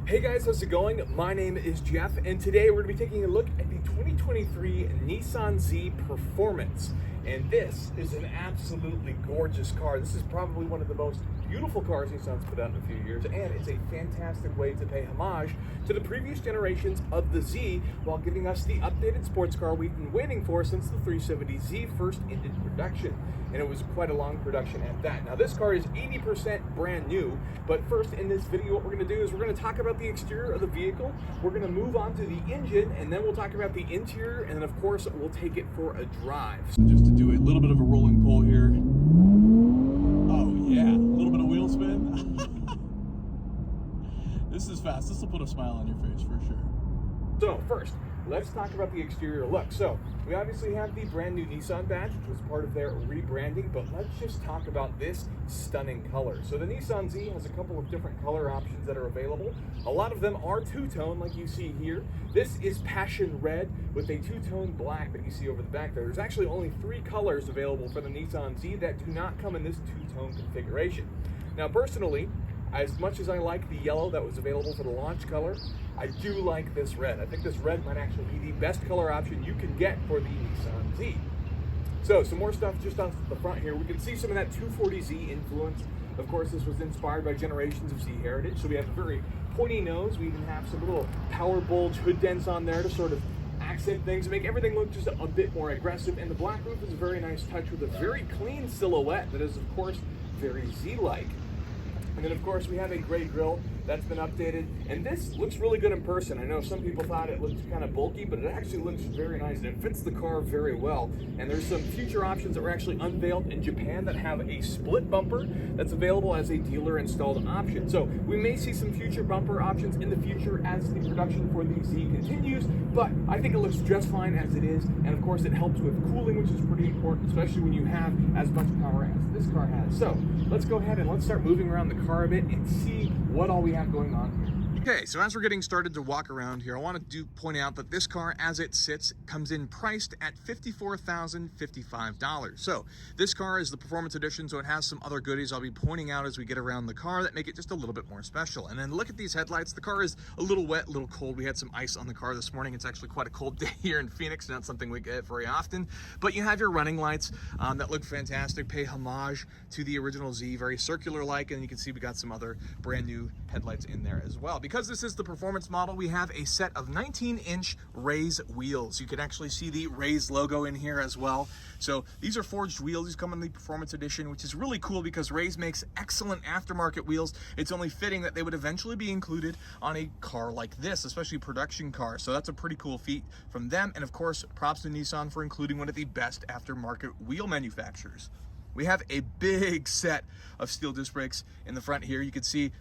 Hey guys, how's it going? My name is Jeff, and today we're going to be taking a look at the 2023 Nissan Z Performance. And this is an absolutely gorgeous car. This is probably one of the most beautiful cars Nissan's put out in a few years, and it's a fantastic way to pay homage to the previous generations of the Z while giving us the updated sports car we've been waiting for since the 370Z first entered production. And it was quite a long production at that. Now this car is 80% brand new, but first in this video what we're going to do is we're going to talk about the exterior of the vehicle, we're going to move on to the engine, and then we'll talk about the interior, and then of course we'll take it for a drive. So just to do a little bit of a rolling pull here. Oh yeah, a little bit of wheel spin. This is fast. This will put a smile on your face for sure. So first, let's talk about the exterior look. So we obviously have the brand new Nissan badge, which was part of their rebranding, but let's just talk about this stunning color. So the Nissan Z has a couple of different color options that are available. A lot of them are two-tone, like you see here. This is passion red with a two-tone black that you see over the back there. There's actually only 3 colors available for the Nissan Z that do not come in this two-tone configuration. Now personally, as much as I like the yellow that was available for the launch color, I do like this red. I think this red might actually be the best color option you can get for the Nissan Z. So some more stuff just on the front here. We can see some of that 240Z influence. Of course, this was inspired by generations of Z heritage. So we have a very pointy nose. We even have some little power bulge hood dents on there to sort of accent things and make everything look just a bit more aggressive. And the black roof is a very nice touch with a very clean silhouette that is, of course, very Z-like. And then of course we have a gray grille that's been updated, and this looks really good in person. I know some people thought it looked kind of bulky, but it actually looks very nice and it fits the car very well. And there's some future options that were actually unveiled in Japan that have a split bumper that's available as a dealer installed option. So we may see some future bumper options in the future as the production for the Z continues, but I think it looks just fine as it is. And of course it helps with cooling, which is pretty important, especially when you have as much power as this car has. So let's go ahead and let's start moving around the car a bit and see what all we have going on here. Okay, so as we're getting started to walk around here, I want to point out that this car, as it sits, comes in priced at $54,055. So this car is the Performance Edition, so it has some other goodies I'll be pointing out as we get around the car that make it just a little bit more special. And then look at these headlights. The car is a little wet, a little cold. We had some ice on the car this morning. It's actually quite a cold day here in Phoenix, not something we get very often. But you have your running lights that look fantastic, pay homage to the original Z, very circular-like, and you can see we got some other brand new headlights in there as well. Because this is the performance model, we have a set of 19-inch Rays wheels. You can actually see the Rays logo in here as well. So these are forged wheels. These come in the Performance Edition, which is really cool because Rays makes excellent aftermarket wheels. It's only fitting that they would eventually be included on a car like this, especially production cars. So that's a pretty cool feat from them. And of course, props to Nissan for including one of the best aftermarket wheel manufacturers. We have a big set of steel disc brakes in the front here. You can see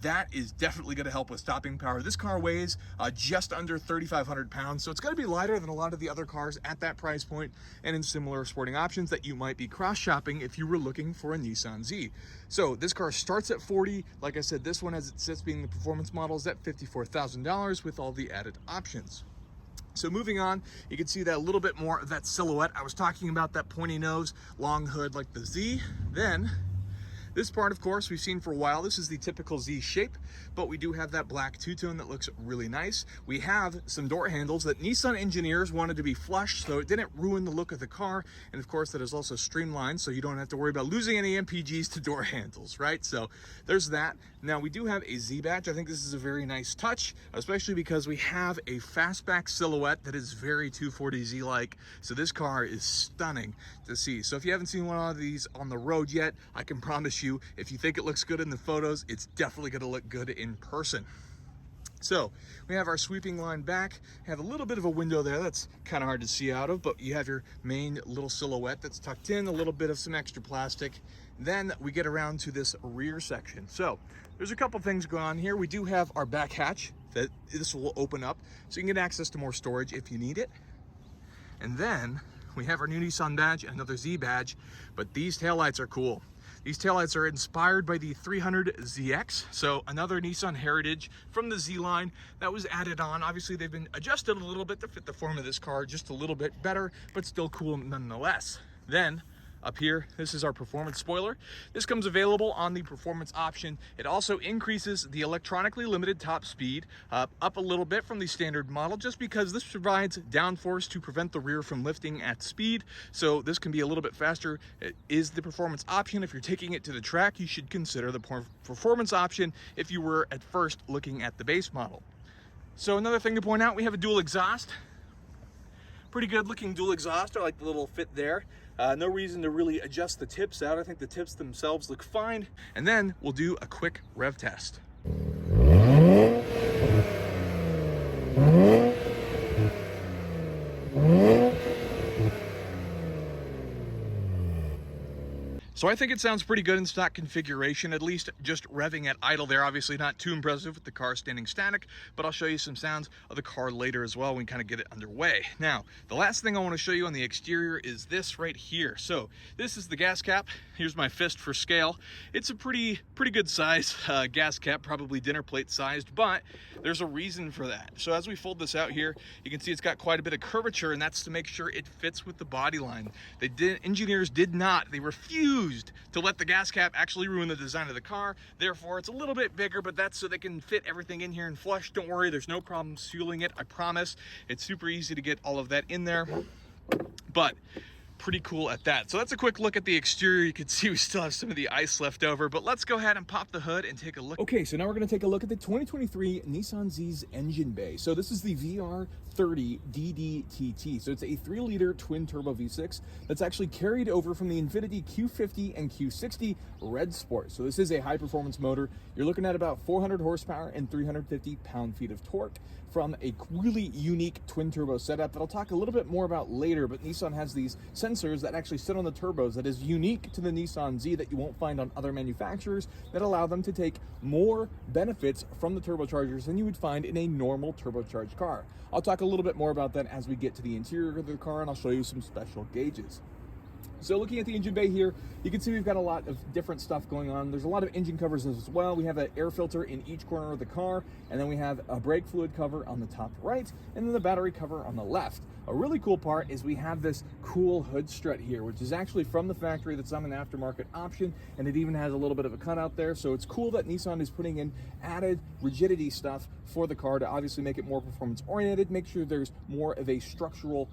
that is definitely going to help with stopping power. This car weighs just under 3,500 pounds, so it's going to be lighter than a lot of the other cars at that price point and in similar sporting options that you might be cross-shopping if you were looking for a Nissan Z. So this car starts at $40,000. Like I said, this one, as it sits being the performance model, is at $54,000 with all the added options. So moving on, you can see that a little bit more of that silhouette. I was talking about that pointy nose, long hood like the Z. Then this part, of course, we've seen for a while. This is the typical Z shape, but we do have that black two-tone that looks really nice. We have some door handles that Nissan engineers wanted to be flush, so it didn't ruin the look of the car. And of course, that is also streamlined, so you don't have to worry about losing any MPGs to door handles, right? So there's that. Now, we do have a Z badge. I think this is a very nice touch, especially because we have a fastback silhouette that is very 240Z-like. So this car is stunning to see. So if you haven't seen one of these on the road yet, I can promise you, if you think it looks good in the photos, it's definitely going to look good in person. So we have our sweeping line back, have a little bit of a window there that's kind of hard to see out of, but you have your main little silhouette that's tucked in, a little bit of some extra plastic. Then we get around to this rear section. So there's a couple things going on here. We do have our back hatch that this will open up so you can get access to more storage if you need it. And then we have our new Nissan badge, another Z badge, but these taillights are cool. These taillights are inspired by the 300ZX, so another Nissan heritage from the Z line that was added on. Obviously, they've been adjusted a little bit to fit the form of this car just a little bit better, but still cool nonetheless. Then Up here, this is our performance spoiler. This comes available on the performance option. It also increases the electronically limited top speed up a little bit from the standard model, just because this provides downforce to prevent the rear from lifting at speed. So this can be a little bit faster. It is the performance option. If you're taking it to the track, you should consider the performance option if you were at first looking at the base model. So another thing to point out, we have a dual exhaust. Pretty good looking dual exhaust. I like the little fit there. No reason to really adjust the tips out. I think the tips themselves look fine. And then we'll do a quick rev test. So I think it sounds pretty good in stock configuration, at least just revving at idle there. Obviously not too impressive with the car standing static, but I'll show you some sounds of the car later as well when we kind of get it underway. Now, the last thing I want to show you on the exterior is this right here. So this is the gas cap. Here's my fist for scale. It's a pretty good size gas cap, probably dinner plate sized, but there's a reason for that. So as we fold this out here, you can see it's got quite a bit of curvature, and that's to make sure it fits with the body line. Engineers they refused to let the gas cap actually ruin the design of the car. Therefore, it's a little bit bigger, but that's so they can fit everything in here and flush. Don't worry, there's no problem sealing it, I promise. It's super easy to get all of that in there, but pretty cool at that. So that's a quick look at the exterior. You can see we still have some of the ice left over, but let's go ahead and pop the hood and take a look. Okay, so now we're going to take a look at the 2023 Nissan Z's engine bay. So this is the VR30 DDTT. So it's a 3-liter twin turbo V6 that's actually carried over from the Infiniti Q50 and Q60 Red Sport. So this is a high performance motor. You're looking at about 400 horsepower and 350 pound-feet of torque from a really unique twin turbo setup that I'll talk a little bit more about later, but Nissan has these sensors that actually sit on the turbos that is unique to the Nissan Z that you won't find on other manufacturers, that allow them to take more benefits from the turbochargers than you would find in a normal turbocharged car. I'll talk a little bit more about that as we get to the interior of the car, and I'll show you some special gauges. So looking at the engine bay here, you can see we've got a lot of different stuff going on. There's a lot of engine covers as well. We have an air filter in each corner of the car, and then we have a brake fluid cover on the top right, and then the battery cover on the left. A really cool part is we have this cool hood strut here, which is actually from the factory. That's on an aftermarket option, and it even has a little bit of a cutout there. So it's cool that Nissan is putting in added rigidity stuff for the car to obviously make it more performance oriented, make sure there's more of a structural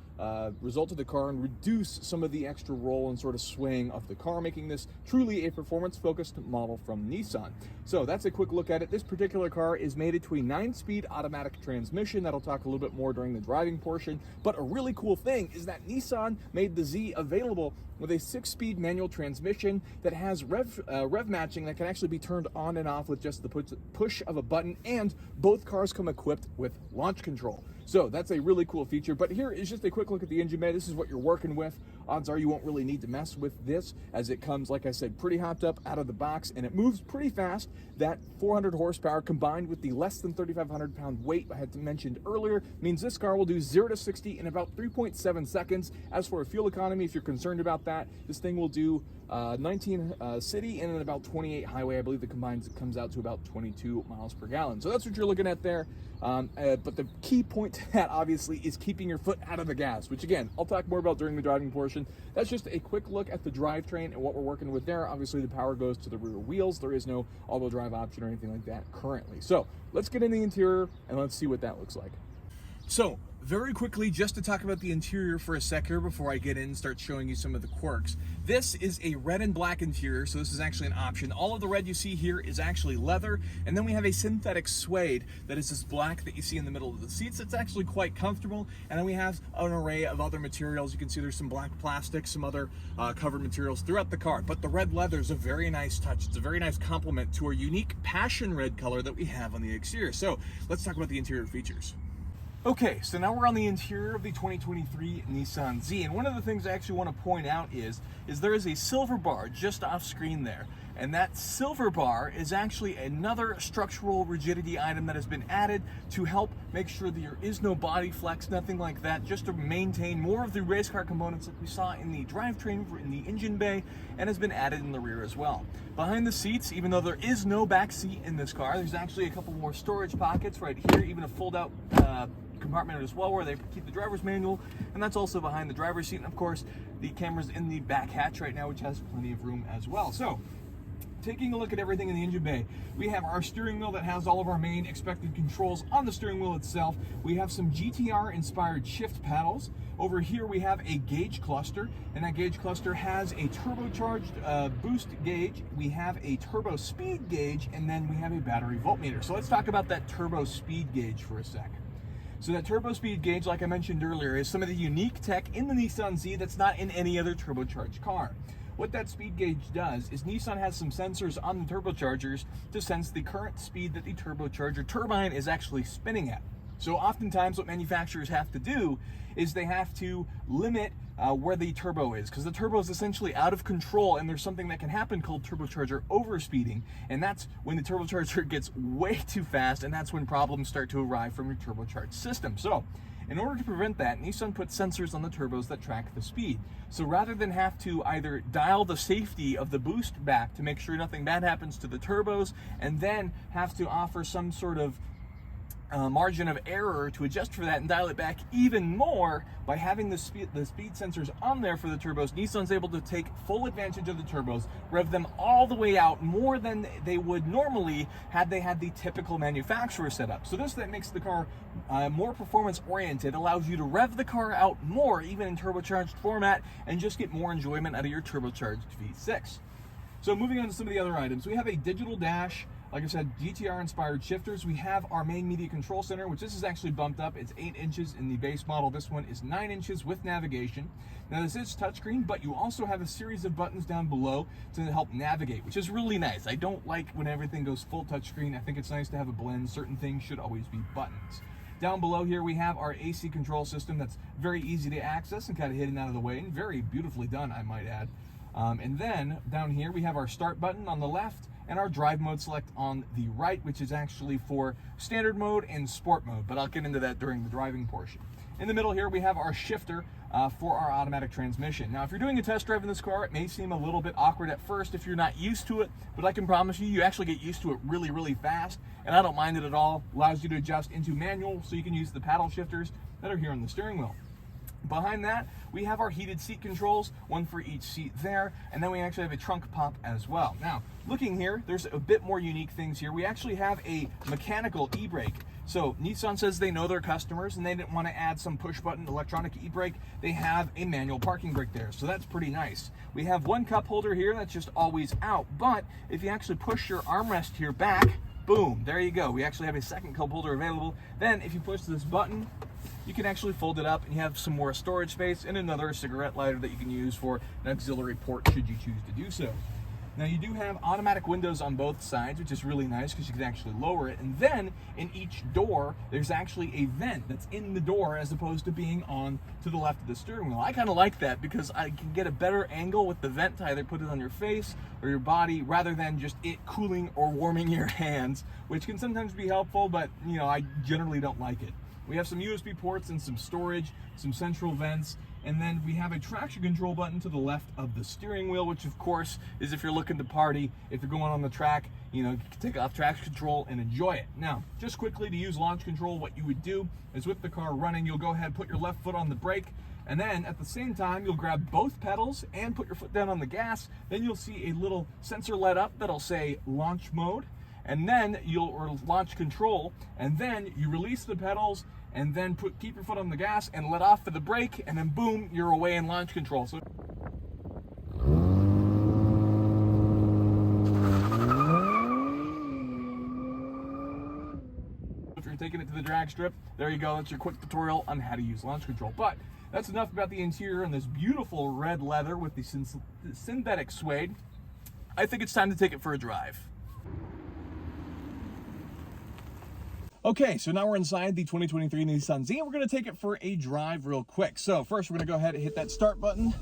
result to the car, and reduce some of the extra roll and sort of swing of the car, making this truly a performance focused model from Nissan. So that's a quick look at it. This particular car is mated to a 9-speed automatic transmission that I'll talk a little bit more during the driving portion. But a really cool thing is that Nissan made the Z available with a 6-speed manual transmission that has rev matching that can actually be turned on and off with just the push of a button, and both cars come equipped with launch control. So that's a really cool feature. But here is just a quick look at the engine bay. This is what you're working with. Odds are you won't really need to mess with this, as it comes, like I said, pretty hopped up out of the box, and it moves pretty fast. That 400 horsepower combined with the less than 3,500 pound weight I had mentioned earlier means this car will do 0 to 60 in about 3.7 seconds. As for fuel economy, if you're concerned about that, this thing will do 19 city and then about 28 highway. I believe the combined comes out to about 22 miles per gallon. So that's what you're looking at there. But the key point to that, obviously, is keeping your foot out of the gas, which again, I'll talk more about during the driving portion. That's just a quick look at the drivetrain and what we're working with there. Obviously, the power goes to the rear wheels. There is no all-wheel drive option or anything like that currently. So let's get in the interior and let's see what that looks like. So very quickly, just to talk about the interior for a sec here before I get in and start showing you some of the quirks. This is a red and black interior, so this is actually an option. All of the red you see here is actually leather, and then we have a synthetic suede that is this black that you see in the middle of the seats. It's actually quite comfortable, and then we have an array of other materials. You can see there's some black plastic, some other covered materials throughout the car, but the red leather is a very nice touch. It's a very nice complement to our unique passion red color that we have on the exterior. So let's talk about the interior features. Okay, so now we're on the interior of the 2023 Nissan Z, and one of the things I actually want to point out is there is a silver bar just off screen there, And that silver bar is actually another structural rigidity item that has been added to help make sure that there is no body flex, nothing like that, just to maintain more of the race car components that we saw in the drivetrain, in the engine bay, and has been added in the rear as well. Behind the seats, even though there is no back seat in this car, there's actually a couple more storage pockets right here, even a fold-out compartment as well where they keep the driver's manual, and that's also behind the driver's seat. And of course, the camera's in the back hatch right now, which has plenty of room as well. So, taking a look at everything in the engine bay, we have our steering wheel that has all of our main expected controls on the steering wheel itself. We have some GTR inspired shift paddles. Over here we have a gauge cluster, and that gauge cluster has a turbocharged boost gauge. We have a turbo speed gauge, and then we have a battery voltmeter. So let's talk about that turbo speed gauge for a second. So that turbo speed gauge, like I mentioned earlier, is some of the unique tech in the Nissan Z that's not in any other turbocharged car. What that speed gauge does is Nissan has some sensors on the turbochargers to sense the current speed that the turbocharger turbine is actually spinning at. So oftentimes what manufacturers have to do is they have to limit where the turbo is, because the turbo is essentially out of control, and there's something that can happen called turbocharger overspeeding, and that's when the turbocharger gets way too fast, and that's when problems start to arrive from your turbocharged system. So in order to prevent that, Nissan put sensors on the turbos that track the speed. So rather than have to either dial the safety of the boost back to make sure nothing bad happens to the turbos, and then have to offer some sort of margin of error to adjust for that and dial it back even more, by having the speed sensors on there for the turbos, Nissan's able to take full advantage of the turbos, rev them all the way out more than they would normally had they had the typical manufacturer setup. So that makes the car more performance oriented, allows you to rev the car out more even in turbocharged format, and just get more enjoyment out of your turbocharged V6. So moving on to some of the other items, we have a digital dash. Like I said, GTR inspired shifters. We have our main media control center, which this is actually bumped up. It's 8 inches in the base model. This one is 9 inches with navigation. Now this is touchscreen, but you also have a series of buttons down below to help navigate, which is really nice. I don't like when everything goes full touchscreen. I think it's nice to have a blend. Certain things should always be buttons. Down below here we have our AC control system that's very easy to access and kind of hidden out of the way, and very beautifully done, I might add. And then down here we have our start button on the left, and our drive mode select on the right, which is actually for standard mode and sport mode, but I'll get into that during the driving portion. In the middle here we have our shifter for our automatic transmission. Now if you're doing a test drive in this car, it may seem a little bit awkward at first if you're not used to it, but I can promise you, you actually get used to it really, really fast, and I don't mind it at all. Allows you to adjust into manual, so you can use the paddle shifters that are here on the steering wheel. Behind that, we have our heated seat controls, one for each seat there, and then we actually have a trunk pop as well. Now, looking here, there's a bit more unique things here. We actually have a mechanical e-brake. So Nissan says they know their customers, and they didn't want to add some push-button electronic e-brake. They have a manual parking brake there, so that's pretty nice. We have one cup holder here that's just always out, but if you actually push your armrest here back, boom, there you go. We actually have a second cup holder available. Then if you push this button, you can actually fold it up and you have some more storage space and another cigarette lighter that you can use for an auxiliary port should you choose to do so. Now you do have automatic windows on both sides, which is really nice because you can actually lower it. And then in each door, there's actually a vent that's in the door as opposed to being on to the left of the steering wheel. I kind of like that because I can get a better angle with the vent to either put it on your face or your body rather than just it cooling or warming your hands, which can sometimes be helpful, but you know, I generally don't like it. We have some USB ports and some storage, some central vents, and then we have a traction control button to the left of the steering wheel, which of course is if you're looking to party, if you're going on the track, you know, you can take off traction control and enjoy it. Now, just quickly to use launch control, what you would do is with the car running, you'll go ahead, put your left foot on the brake, and then at the same time, you'll grab both pedals and put your foot down on the gas. Then you'll see a little sensor light up that'll say launch mode, and then you'll launch control, and then you release the pedals, and then keep your foot on the gas and let off for the brake, and then boom, you're away in launch control. So if you're taking it to the drag strip, there you go, that's your quick tutorial on how to use launch control. But that's enough about the interior and this beautiful red leather with the synthetic suede. I think it's time to take it for a drive. Okay, so now we're inside the 2023 Nissan Z, and we're going to take it for a drive real quick. So first, we're going to go ahead and hit that start button,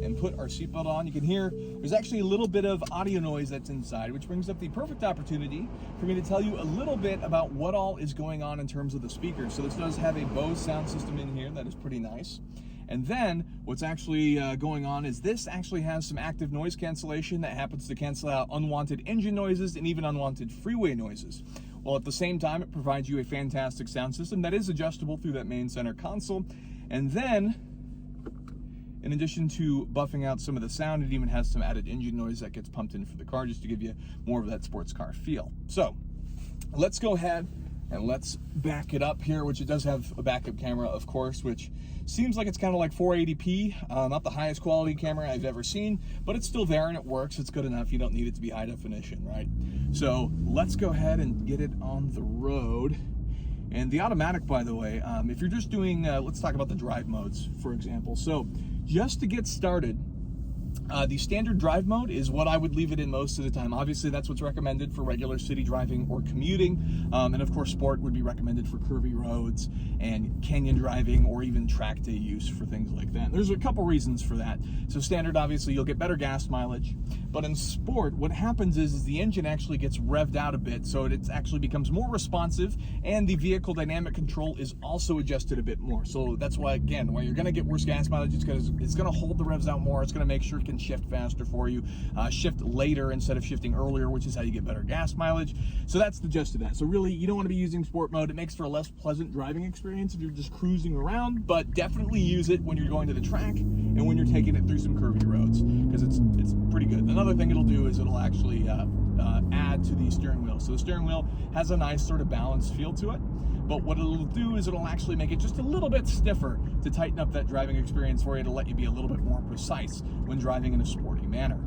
and put our seatbelt on, you can hear there's actually a little bit of audio noise that's inside, which brings up the perfect opportunity for me to tell you a little bit about what all is going on in terms of the speakers. So this does have a Bose sound system in here that is pretty nice. And then what's actually going on is this actually has some active noise cancellation that happens to cancel out unwanted engine noises and even unwanted freeway noises. While at the same time, it provides you a fantastic sound system that is adjustable through that main center console. And then, in addition to buffing out some of the sound, it even has some added engine noise that gets pumped in for the car just to give you more of that sports car feel. So let's go ahead and let's back it up here, which it does have a backup camera, of course, which seems like it's kind of like 480p, not the highest quality camera I've ever seen, but it's still there and it works. It's good enough. You don't need it to be high definition, right? So let's go ahead and get it on the road. And the automatic, by the way, if you're just doing, let's talk about the drive modes, for example. So just to get started, the standard drive mode is what I would leave it in most of the time. Obviously, that's what's recommended for regular city driving or commuting. And of course, sport would be recommended for curvy roads and canyon driving or even track day use for things like that. There's a couple reasons for that. So standard, obviously, you'll get better gas mileage. But in sport, what happens is the engine actually gets revved out a bit, so it actually becomes more responsive, and the vehicle dynamic control is also adjusted a bit more. So that's why, again, why you're going to get worse gas mileage, it's going to hold the revs out more. It's going to make sure it can shift faster for you, shift later instead of shifting earlier, which is how you get better gas mileage. So that's the gist of that. So really, you don't want to be using sport mode. It makes for a less pleasant driving experience if you're just cruising around, but definitely use it when you're going to the track and when you're taking it through some curvy roads, because it's pretty good. Another thing it'll do is it'll actually add to the steering wheel. So the steering wheel has a nice sort of balanced feel to it, but what it'll do is it'll actually make it just a little bit stiffer to tighten up that driving experience for you, to let you be a little bit more precise when driving in a sporty manner.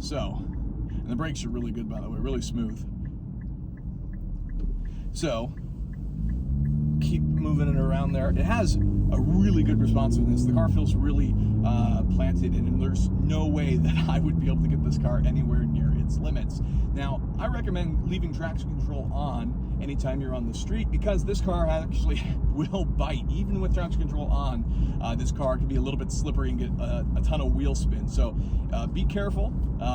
So, and the brakes are really good, by the way, really smooth. So, keep moving it around there. It has a really good responsiveness. The car feels really planted, and there's no way that I would be able to get this car anywhere near its limits. Now, I recommend leaving traction control on anytime you're on the street, because this car actually will bite. Even with traction control on, this car can be a little bit slippery and get a ton of wheel spin. So be careful.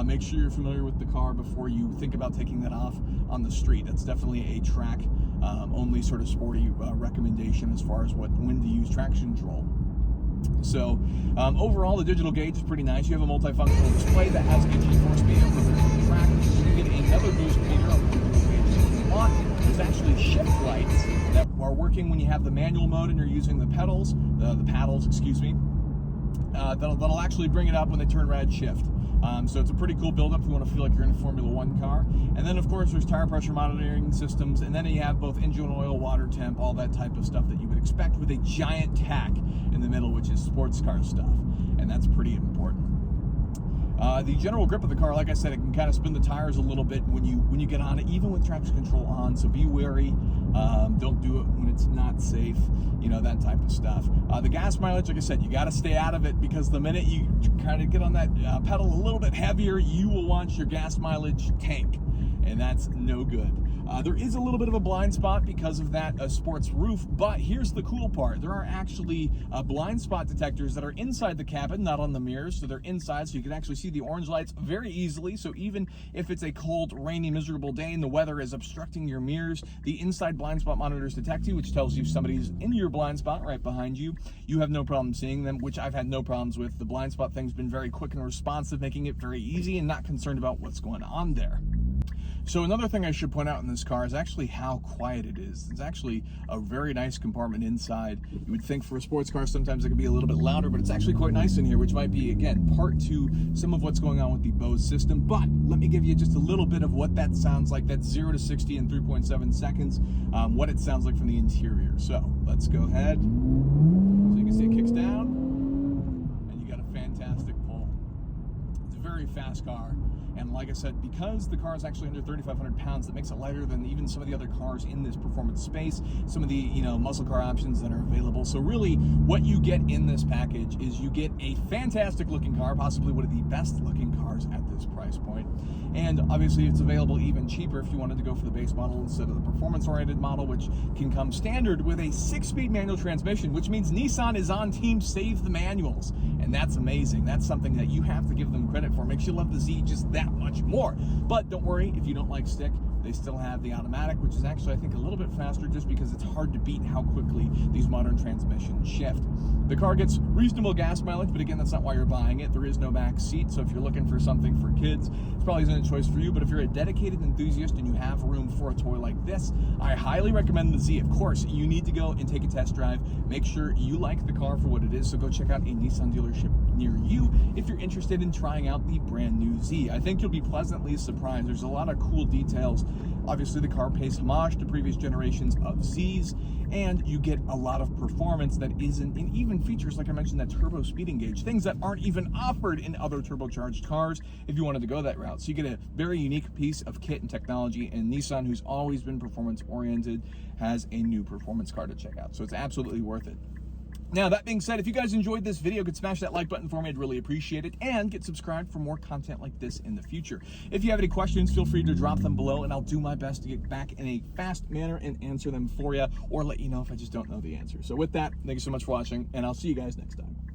Make sure you're familiar with the car before you think about taking that off on the street. That's definitely a track only sort of sporty recommendation as far as when to use traction control. So overall, the digital gauge is pretty nice. You have a multifunctional display that has a G-force meter for the track. You can get another boost meter on the digital gauge if you want. There's actually shift lights that are working when you have the manual mode and you're using the pedals, the paddles, excuse me. That'll actually bring it up when they turn rad shift. So it's a pretty cool build-up if you want to feel like you're in a Formula One car. And then, of course, there's tire pressure monitoring systems, and then you have both engine oil, water temp, all that type of stuff that you would expect with a giant tack in the middle, which is sports car stuff, and that's pretty important. The general grip of the car, like I said, it can kind of spin the tires a little bit when you get on it, even with traction control on, so be wary. Don't do it when it's not safe, that type of stuff. The gas mileage, like I said, you got to stay out of it, because the minute you kind of get on that pedal a little bit heavier, you will want your gas mileage tank, and that's no good. There is a little bit of a blind spot because of that sports roof, but here's the cool part. There are actually blind spot detectors that are inside the cabin, not on the mirrors, so they're inside, so you can actually see the orange lights very easily. So even if it's a cold, rainy, miserable day and the weather is obstructing your mirrors, the inside blind spot monitors detect you, which tells you somebody's in your blind spot right behind you. You have no problem seeing them, which I've had no problems with. The blind spot thing's been very quick and responsive, making it very easy and not concerned about what's going on there. So another thing I should point out in this car is actually how quiet it is. It's actually a very nice compartment inside. You would think for a sports car sometimes it could be a little bit louder, but it's actually quite nice in here, which might be, again, part to some of what's going on with the Bose system. But let me give you just a little bit of what that sounds like. That's 0 to 60 in 3.7 seconds, what it sounds like from the interior. So let's go ahead. So you can see it kicks down, and you got a fantastic pull. It's a very fast car. And like I said, because the car is actually under 3,500 pounds, that makes it lighter than even some of the other cars in this performance space, some of the, you know, muscle car options that are available. So really what you get in this package is you get a fantastic looking car, possibly one of the best looking cars at this price point. And obviously it's available even cheaper if you wanted to go for the base model instead of the performance-oriented model, which can come standard with a 6-speed manual transmission, which means Nissan is on team save the manuals. And that's amazing. That's something that you have to give them credit for. Makes you love the Z just that much more. But don't worry, if you don't like stick, they still have the automatic, which is actually, I think, a little bit faster just because it's hard to beat how quickly these modern transmissions shift. The car gets reasonable gas mileage, but again, that's not why you're buying it. There is no back seat, so if you're looking for something for kids, it's probably isn't a choice for you. But if you're a dedicated enthusiast and you have room for a toy like this, I highly recommend the Z. Of course, you need to go and take a test drive. Make sure you like the car for what it is, so go check out a Nissan dealership near you if you're interested in trying out the brand new Z. I think you'll be pleasantly surprised. There's a lot of cool details. Obviously, the car pays homage to previous generations of Zs, and you get a lot of performance that isn't, and even features, like I mentioned, that turbo speeding gauge, things that aren't even offered in other turbocharged cars if you wanted to go that route. So you get a very unique piece of kit and technology, and Nissan, who's always been performance-oriented, has a new performance car to check out. So it's absolutely worth it. Now, that being said, if you guys enjoyed this video, could smash that like button for me. I'd really appreciate it. And get subscribed for more content like this in the future. If you have any questions, feel free to drop them below, and I'll do my best to get back in a fast manner and answer them for you, or let you know if I just don't know the answer. So with that, thank you so much for watching, and I'll see you guys next time.